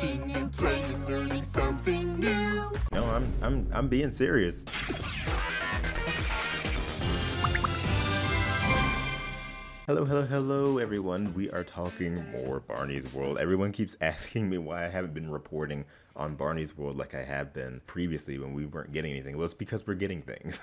laughing and playing, learning something new. No, I'm being serious. Hello, everyone. We are talking more Barney's World. Everyone keeps asking me why I haven't been reporting on Barney's World like I have been previously when we weren't getting anything. Well, it's because we're getting things.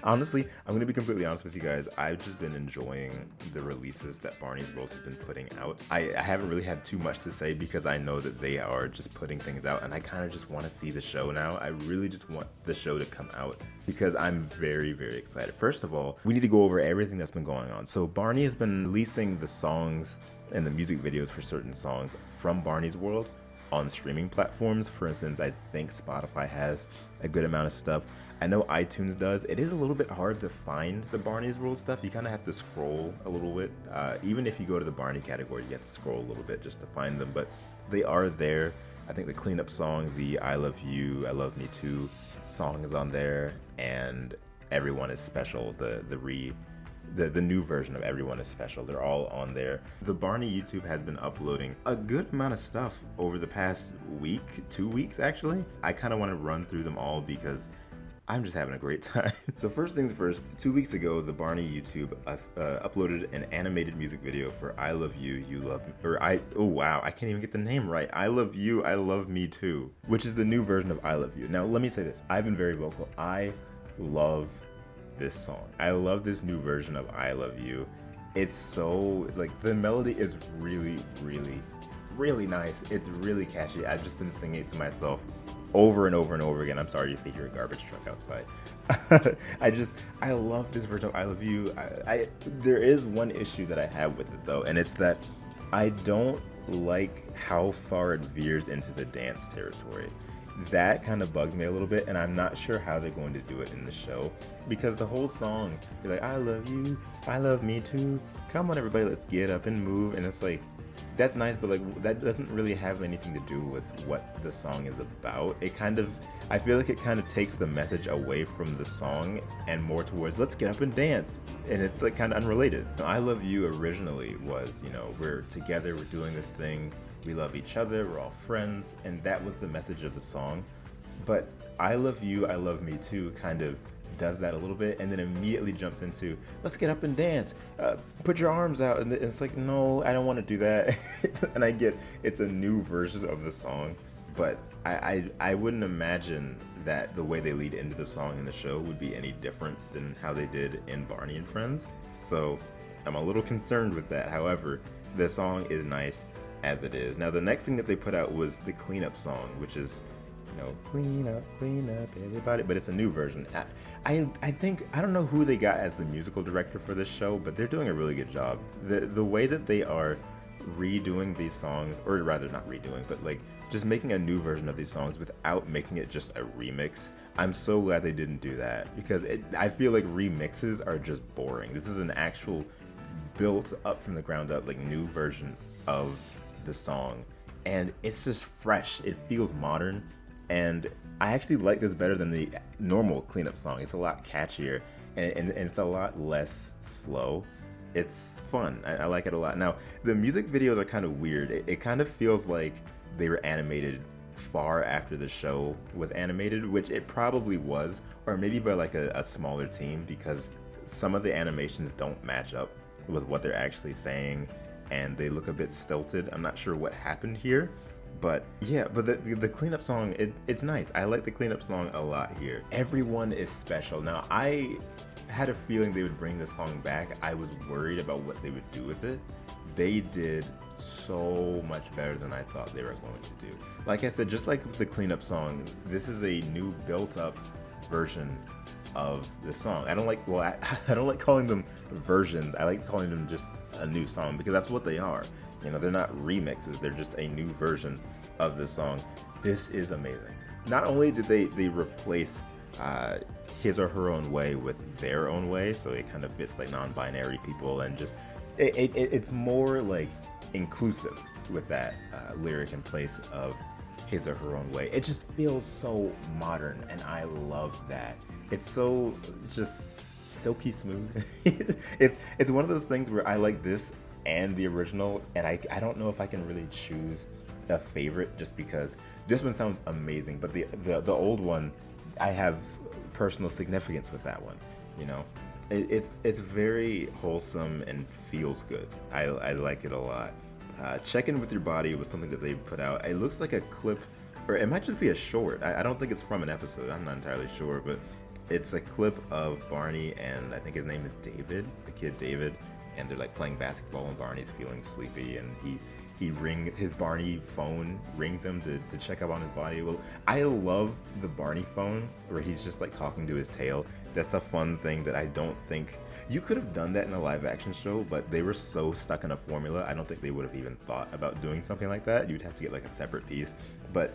Honestly, I'm going to be completely honest with you guys. I've just been enjoying the releases that Barney's World has been putting out. I haven't really had too much to say because I know that they are just putting things out, and I kind of just want to see the show now. I really just want the show to come out because I'm very, very excited. First of all, we need to go over everything that's been going on. So Barney has been releasing the songs and the music videos for certain songs from Barney's World on streaming platforms. For instance, I think Spotify has a good amount of stuff. I know iTunes does. It is a little bit hard to find the Barney's World stuff. You kind of have to scroll a little bit. Even if you go to the Barney category, you have to scroll a little bit just to find them, but they are there. I think the cleanup song, the I Love You, I Love Me Too song is on there, and Everyone is Special, the new version of Everyone is Special. They're all on there. The Barney YouTube has been uploading a good amount of stuff over the past week, 2 weeks actually. I kind of want to run through them all because I'm just having a great time. So first things first, 2 weeks ago, the Barney YouTube uploaded an animated music video for I Love You, You Love Me, oh wow, I can't even get the name right. I Love You, I Love Me Too, which is the new version of I Love You. Now let me say this, I've been very vocal. I love this song. I love this new version of I Love You. It's so, like, the melody is really, really, really nice. It's really catchy. I've just been singing it to myself over and over and over again. I'm sorry if you hear a garbage truck outside. I love this version of I Love You. There is one issue that I have with it though, and it's that I don't like how far it veers into the dance territory. That kind of bugs me a little bit, and I'm not sure how they're going to do it in the show, because the whole song, you're like, I love you, I love me too, come on everybody, let's get up and move, and it's like, that's nice, but like, that doesn't really have anything to do with what the song is about. I feel like it kind of takes the message away from the song and more towards, let's get up and dance, and it's like kind of unrelated. I Love You originally was, we're together, we're doing this thing, we love each other, we're all friends, and that was the message of the song. But I Love You, I Love Me Too kind of does that a little bit, and then immediately jumps into, let's get up and dance, put your arms out, and it's like, no, I don't want to do that. And I get it's a new version of the song, but I wouldn't imagine that the way they lead into the song in the show would be any different than how they did in Barney and Friends. So I'm a little concerned with that. However, the song is nice as it is. Now the next thing that they put out was the cleanup song, which is, clean up everybody, but it's a new version. I think, I don't know who they got as the musical director for this show, but they're doing a really good job. The way that they are redoing these songs, or rather not redoing, but like just making a new version of these songs without making it just a remix. I'm so glad they didn't do that, because I feel like remixes are just boring. This is an actual built up from the ground up, like, new version of the song, and it's just fresh. It feels modern, and I actually like this better than the normal cleanup song. It's a lot catchier, and it's a lot less slow. It's fun. I like it a lot. Now the music videos are kind of weird. It kind of feels like they were animated far after the show was animated, which it probably was, or maybe by like a smaller team, because some of the animations don't match up with what they're actually saying, and they look a bit stilted. I'm not sure what happened here, but yeah, but the cleanup song, it's nice. I like the cleanup song a lot here. Everyone is Special. Now, I had a feeling they would bring this song back. I was worried about what they would do with it. They did so much better than I thought they were going to do. Like I said, just like the cleanup song, this is a new built-up version of the song. I don't like calling them versions. I like calling them just a new song, because that's what they are. They're not remixes, they're just a new version of the song. This is amazing. Not only did they replace His or Her Own Way with Their Own Way, so it kind of fits like non-binary people, and just it's more like inclusive with that lyric in place of His or Her Own Way. It just feels so modern, and I love that. It's so just silky smooth. It's one of those things where I like this and the original, and I don't know if I can really choose a favorite just because this one sounds amazing, but the old one, I have personal significance with that one, you know. It's very wholesome and feels good. I like it a lot. Check In With Your Body was something that they put out. It looks like a clip, or it might just be a short. I don't think it's from an episode. I'm not entirely sure, but it's a clip of Barney and I think his name is David, the kid David, and they're like playing basketball and Barney's feeling sleepy and his Barney phone rings him to check up on his body. Well, I love the Barney phone where he's just like talking to his tail. That's a fun thing that I don't think you could have done that in a live action show, but they were so stuck in a formula. I don't think they would have even thought about doing something like that. You'd have to get like a separate piece, but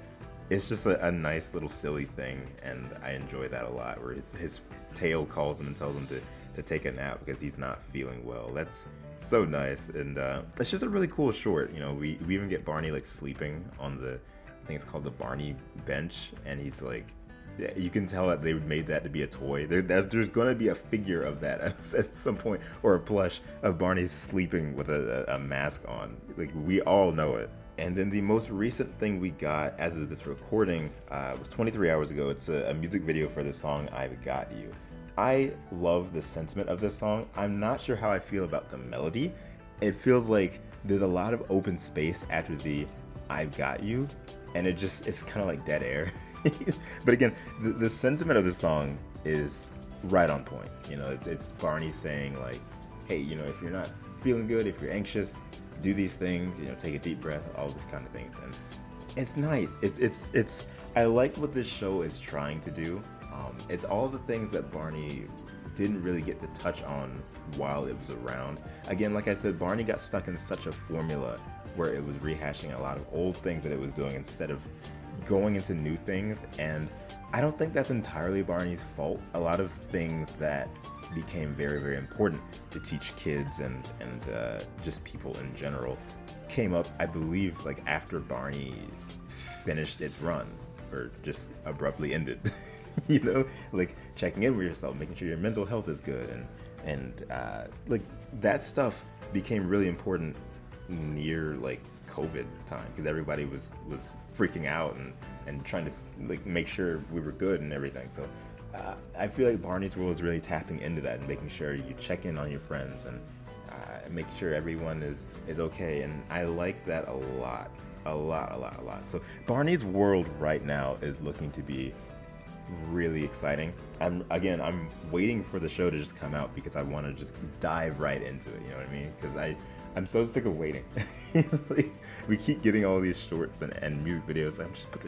it's just a nice little silly thing, and I enjoy that a lot, where his tail calls him and tells him to take a nap because he's not feeling well. That's so nice, and it's just a really cool short. You know, we even get Barney like sleeping on I think it's called the Barney bench, and he's like, yeah, you can tell that they made that to be a toy. There's going to be a figure of that at some point, or a plush of Barney sleeping with a mask on. Like, we all know it. And then the most recent thing we got as of this recording was 23 hours ago. It's a music video for the song I've Got You. I love the sentiment of this song. I'm not sure how I feel about the melody. It feels like there's a lot of open space after the I've Got You, and it's kind of like dead air. But again, the sentiment of the song is right on point. You know, it's Barney saying like, hey, you know, if you're not feeling good, if you're anxious, do these things, you know, take a deep breath, all this kind of things. And it's nice. It's I like what this show is trying to do. It's all the things that Barney didn't really get to touch on while it was around. Again, like I said, Barney got stuck in such a formula where it was rehashing a lot of old things that it was doing instead of going into new things, and I don't think that's entirely Barney's fault. A lot of things that became very, very important to teach kids and just people in general came up, I believe, like after Barney finished its run, or just abruptly ended. You know, like checking in with yourself, making sure your mental health is good, and like that stuff became really important near like COVID time, because everybody was freaking out and trying to like make sure we were good and everything. So I feel like Barney's World is really tapping into that and making sure you check in on your friends and make sure everyone is okay, and I like that a lot. So Barney's World right now is looking to be really exciting. I'm waiting for the show to just come out because I want to just dive right into it, you know what I mean? Because I'm so sick of waiting. Like, we keep getting all these shorts and music videos. Like, just put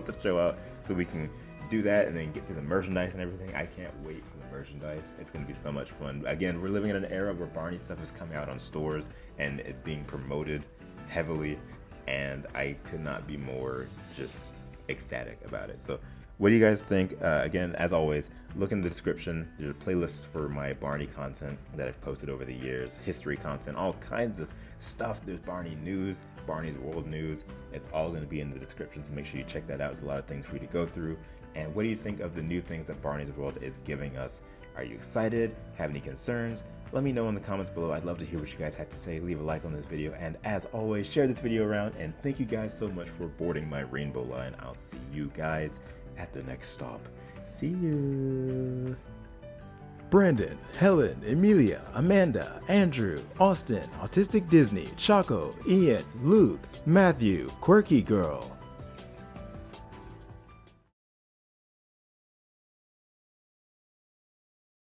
the show out so we can do that and then get to the merchandise and everything. I can't wait for the merchandise. It's gonna be so much fun. Again, we're living in an era where Barney stuff is coming out on stores and it's being promoted heavily, and I could not be more just ecstatic about it. So what do you guys think? Again, as always, look in the description. There's playlists for my Barney content that I've posted over the years, history content, all kinds of stuff. There's Barney news, Barney's World news. It's all going to be in the description, so make sure you check that out. There's a lot of things for you to go through. And what do you think of the new things that Barney's World is giving us? Are you excited? Have any concerns? Let me know in the comments below. I'd love to hear what you guys have to say. Leave a like on this video, and as always, share this video around, and thank you guys so much for boarding my rainbow line. I'll see you guys at the next stop. See you. Brandon, Helen, Emilia, Amanda, Andrew, Austin, Autistic Disney, Chaco, Ian, Luke, Matthew, Quirky Girl,